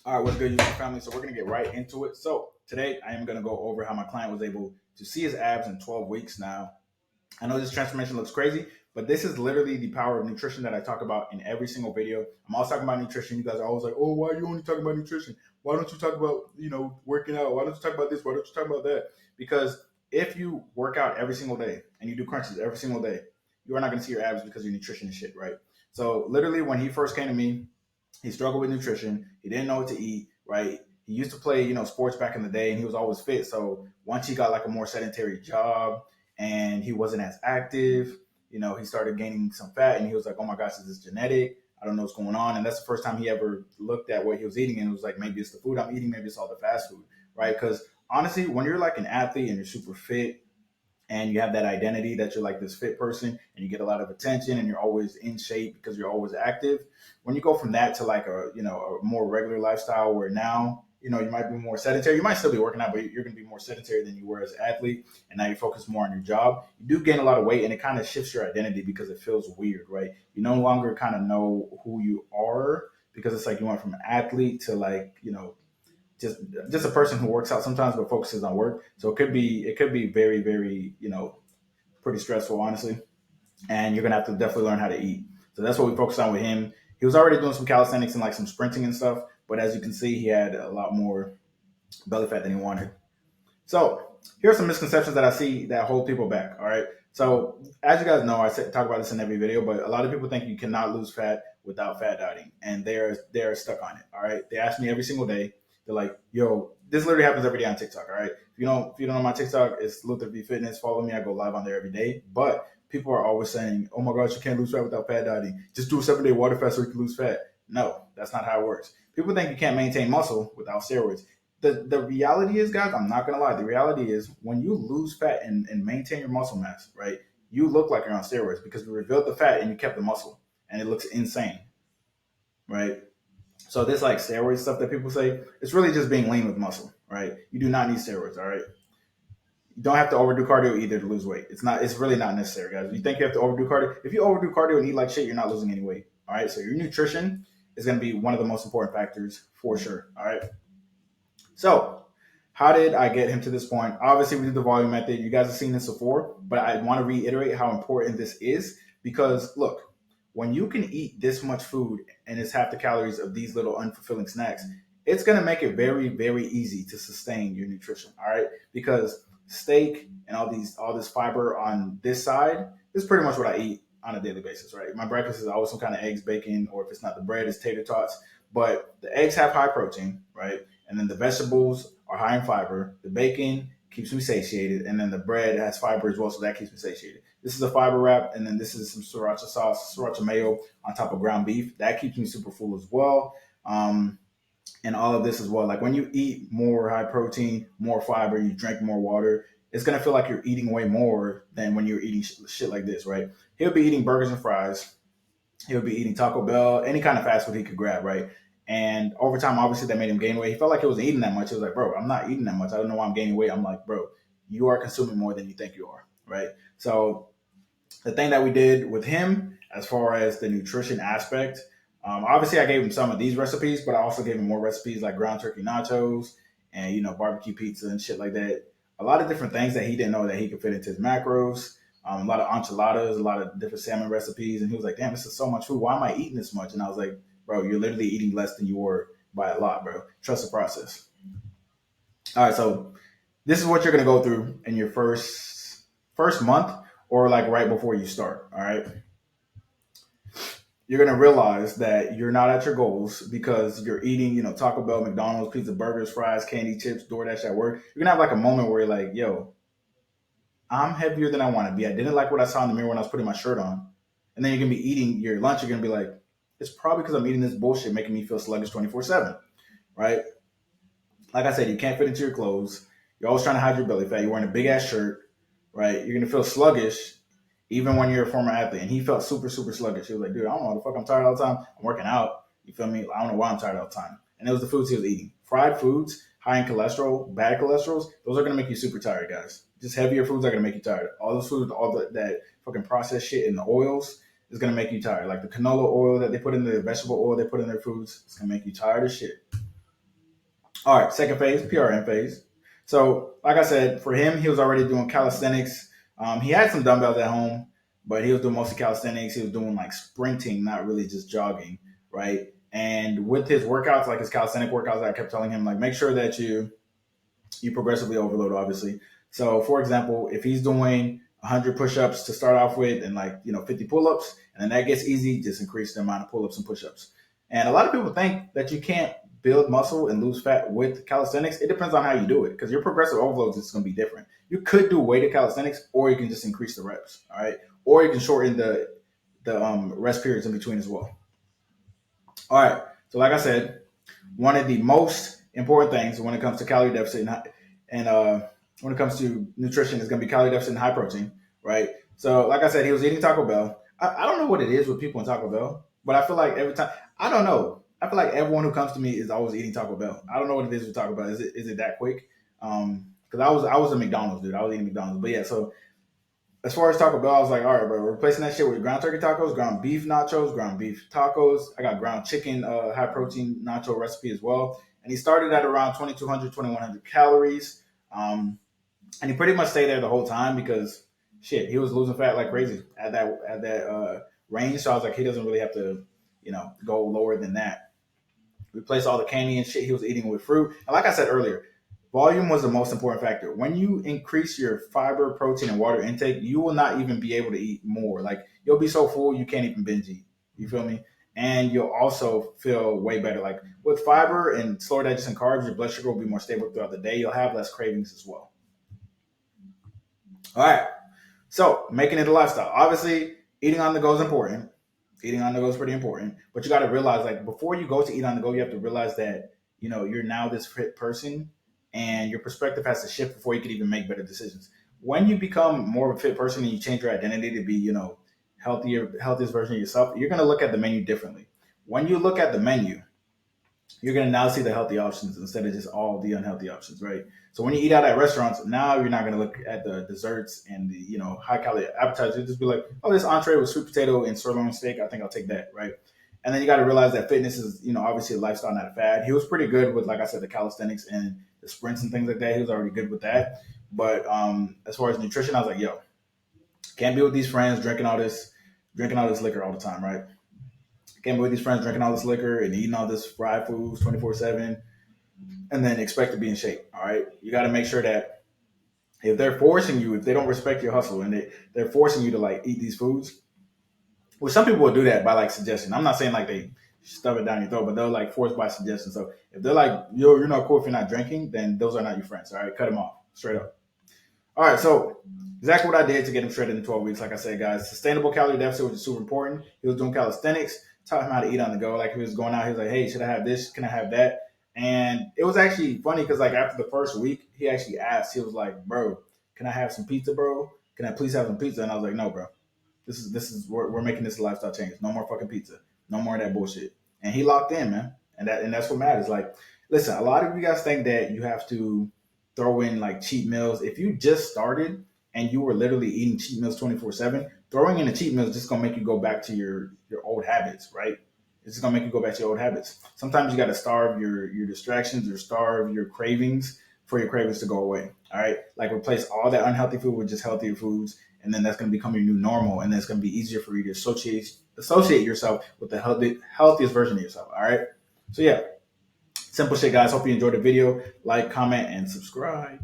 All right, what's good, YouTube family? So we're gonna get right into it. So today I am gonna go over how my client was able to see his abs in 12 weeks. Now I know this transformation looks crazy, but this is literally the power of nutrition that I talk about in every single video. I'm always talking about nutrition. You guys are always like, "Oh, why are you only talking about nutrition? Why don't you talk about working out? Why don't you talk about this? Why don't you talk about that?" Because if you work out every single day and you do crunches every single day, you are not gonna see your abs because your nutrition is shit, right? So literally, when he first came to me, he struggled with nutrition. He didn't know what to eat, right? He used to play, sports back in the day, and he was always fit. So once he got like a more sedentary job and he wasn't as active, he started gaining some fat, and he was like, "Oh my gosh, is this genetic? I don't know what's going on." And that's the first time he ever looked at what he was eating, and it was like, maybe it's the food I'm eating, maybe it's all the fast food, right? Because honestly, when you're like an athlete and you're super fit, and you have that identity that you're like this fit person and you get a lot of attention and you're always in shape because you're always active. When you go from that to like a more regular lifestyle where now you might be more sedentary, you might still be working out, but you're going to be more sedentary than you were as an athlete, and now you focus more on your job. You do gain a lot of weight, and it kind of shifts your identity because it feels weird, right? You no longer kind of know who you are, because it's like you went from athlete to like just just a person who works out sometimes but focuses on work. So it could be very, very, pretty stressful, honestly. And you're gonna have to definitely learn how to eat. So that's what we focused on with him. He was already doing some calisthenics and like some sprinting and stuff, but as you can see, he had a lot more belly fat than he wanted. So here's some misconceptions that I see that hold people back. All right. So as you guys know, talk about this in every video, but a lot of people think you cannot lose fat without fat dieting, and they're stuck on it. All right. They ask me every single day. They're like, "Yo, this literally happens every day on TikTok." All right. If you don't know my TikTok, it's Luther V Fitness. Follow me. I go live on there every day. But people are always saying, "Oh my gosh, you can't lose fat without fat dieting. Just do a 7 day water fast so you can lose fat." No, that's not how it works. People think you can't maintain muscle without steroids. The reality is, guys, I'm not gonna lie. The reality is, when you lose fat and maintain your muscle mass, right, you look like you're on steroids because you revealed the fat and you kept the muscle, and it looks insane, right? So this like steroid stuff that people say, it's really just being lean with muscle, right? You do not need steroids, all right? You don't have to overdo cardio either to lose weight. It's not. It's really not necessary, guys. You think you have to overdo cardio? If you overdo cardio and eat like shit, you're not losing any weight. All right. So your nutrition is going to be one of the most important factors for sure. All right. So, how did I get him to this point? Obviously, we did the volume method. You guys have seen this before, but I want to reiterate how important this is because look, when you can eat this much food and it's half the calories of these little unfulfilling snacks, it's going to make it very, very easy to sustain your nutrition. All right, because steak and all this fiber on this side is pretty much what I eat on a daily basis. Right, my breakfast is always some kind of eggs, bacon, or if it's not the bread, it's tater tots. But the eggs have high protein, right? And then the vegetables are high in fiber. The bacon keeps me satiated, and then the bread has fiber as well, so that keeps me satiated. This is a fiber wrap, and then this is some sriracha sauce, sriracha mayo on top of ground beef. That keeps me super full as well. And all of this as well. Like when you eat more high protein, more fiber, you drink more water, it's gonna feel like you're eating way more than when you're eating shit like this, right? He'll be eating burgers and fries. He'll be eating Taco Bell, any kind of fast food he could grab, right? And over time, obviously, that made him gain weight. He felt like he wasn't eating that much. He was like, "Bro, I'm not eating that much. I don't know why I'm gaining weight." I'm like, "Bro, you are consuming more than you think you are," right? So the thing that we did with him, as far as the nutrition aspect, obviously, I gave him some of these recipes, but I also gave him more recipes like ground turkey nachos and barbecue pizza and shit like that. A lot of different things that he didn't know that he could fit into his macros. A lot of enchiladas, a lot of different salmon recipes, and he was like, "Damn, this is so much food. Why am I eating this much?" And I was like, "Bro, you're literally eating less than you were by a lot, bro. Trust the process." All right, so this is what you're gonna go through in your first month, or like right before you start. All right, you're gonna realize that you're not at your goals because you're eating, Taco Bell, McDonald's, pizza, burgers, fries, candy, chips, DoorDash at work. You're gonna have like a moment where you're like, "Yo, I'm heavier than I want to be. I didn't like what I saw in the mirror when I was putting my shirt on." And then you're gonna be eating your lunch. You're gonna be like, "It's probably because I'm eating this bullshit, making me feel sluggish 24/7." Right? Like I said, you can't fit into your clothes. You're always trying to hide your belly fat. You're wearing a big ass shirt. Right? You're gonna feel sluggish even when you're a former athlete. And he felt super, super sluggish. He was like, "Dude, I don't know what the fuck. I'm tired all the time. I'm working out. You feel me? I don't know why I'm tired all the time." And it was the foods he was eating. Fried foods, high in cholesterol, bad cholesterols, those are gonna make you super tired, guys. Just heavier foods are gonna make you tired. All those foods, all that fucking processed shit in the oils is gonna make you tired. Like the canola oil that they put in the vegetable oil they put in their foods, it's gonna make you tired as shit. All right, second phase, PRN phase. So, like I said, for him, he was already doing calisthenics. He had some dumbbells at home, but he was doing mostly calisthenics. He was doing like sprinting, not really just jogging, right? And with his workouts, like his calisthenic workouts, I kept telling him like, make sure that you progressively overload, obviously. So, for example, if he's doing 100 push-ups to start off with, and like 50 pull-ups, and then that gets easy, just increase the amount of pull-ups and push-ups. And a lot of people think that you can't build muscle and lose fat with calisthenics. It depends on how you do it, because your progressive overloads is going to be different. You could do weighted calisthenics, or you can just increase the reps. All right, or you can shorten the rest periods in between as well. All right. So, like I said, one of the most important things when it comes to calorie deficit and when it comes to nutrition is going to be calorie deficit and high protein, right? So, like I said, he was eating Taco Bell. I don't know what it is with people in Taco Bell, but I feel like every time, I don't know. I feel like everyone who comes to me is always eating Taco Bell. I don't know what it is with Taco Bell. Is it that quick? Because I was a McDonald's dude. I was eating McDonald's, but yeah. So as far as Taco Bell, I was like, all right, bro, we're replacing that shit with ground turkey tacos, ground beef nachos, ground beef tacos. I got ground chicken, high protein nacho recipe as well. And he started at around 2,200, 2,100 calories. And he pretty much stayed there the whole time because shit, he was losing fat like crazy at that range. So I was like, he doesn't really have to, go lower than that. Replace all the candy and shit he was eating with fruit. And like I said earlier, volume was the most important factor. When you increase your fiber, protein, and water intake, you will not even be able to eat more. Like you'll be so full you can't even binge eat. You feel me? And you'll also feel way better. Like with fiber and slower digestion carbs, your blood sugar will be more stable throughout the day. You'll have less cravings as well. All right. So making it a lifestyle. Obviously, eating on the go is important. Eating on the go is pretty important. But you got to realize, like, before you go to eat on the go, you have to realize that you're now this fit person, and your perspective has to shift before you can even make better decisions. When you become more of a fit person and you change your identity to be, healthiest version of yourself, you're gonna look at the menu differently. When you look at the menu, you're going to now see the healthy options instead of just all the unhealthy options, right? So when you eat out at restaurants, now you're not going to look at the desserts and the high calorie appetizers. You just be like, oh, this entree with sweet potato and sirloin steak. I think I'll take that, right? And then you got to realize that fitness is obviously a lifestyle, not a fad. He was pretty good with, like I said, the calisthenics and the sprints and things like that. He was already good with that. But as far as nutrition, I was like, yo, can't be with these friends drinking all this liquor all the time, right? Can't be with these friends drinking all this liquor and eating all this fried foods 24/7, and then expect to be in shape. All right, you got to make sure that if they're forcing you, if they don't respect your hustle, and they're forcing you to like eat these foods, well, some people will do that by like suggestion. I'm not saying like they stuff it down your throat, but they'll like force by suggestion. So if they're like, yo, you're not cool if you're not drinking, then those are not your friends. All right, cut them off straight up. All right, so exactly what I did to get him shredded in 12 weeks. Like I said, guys, sustainable calorie deficit, which is super important. He was doing calisthenics, taught him how to eat on the go. Like he was going out, he was like, hey, should I have this? Can I have that? And it was actually funny because like after the first week, he actually asked, he was like, bro, can I have some pizza, bro? Can I please have some pizza? And I was like, no, bro. This is we're making this a lifestyle change. No more fucking pizza. No more of that bullshit. And he locked in, man. And that's what matters. Like, listen, a lot of you guys think that you have to throw in like cheat meals. If you just started and you were literally eating cheat meals 24/7, throwing in a cheat meal is just gonna make you go back to your old habits, right? It's just gonna make you go back to your old habits. Sometimes you gotta starve your distractions or starve your cravings for your cravings to go away. All right. Like replace all that unhealthy food with just healthier foods, and then that's gonna become your new normal, and then it's gonna be easier for you to associate yourself with the healthiest version of yourself. All right. So yeah, simple shit, guys. Hope you enjoyed the video. Like, comment, and subscribe.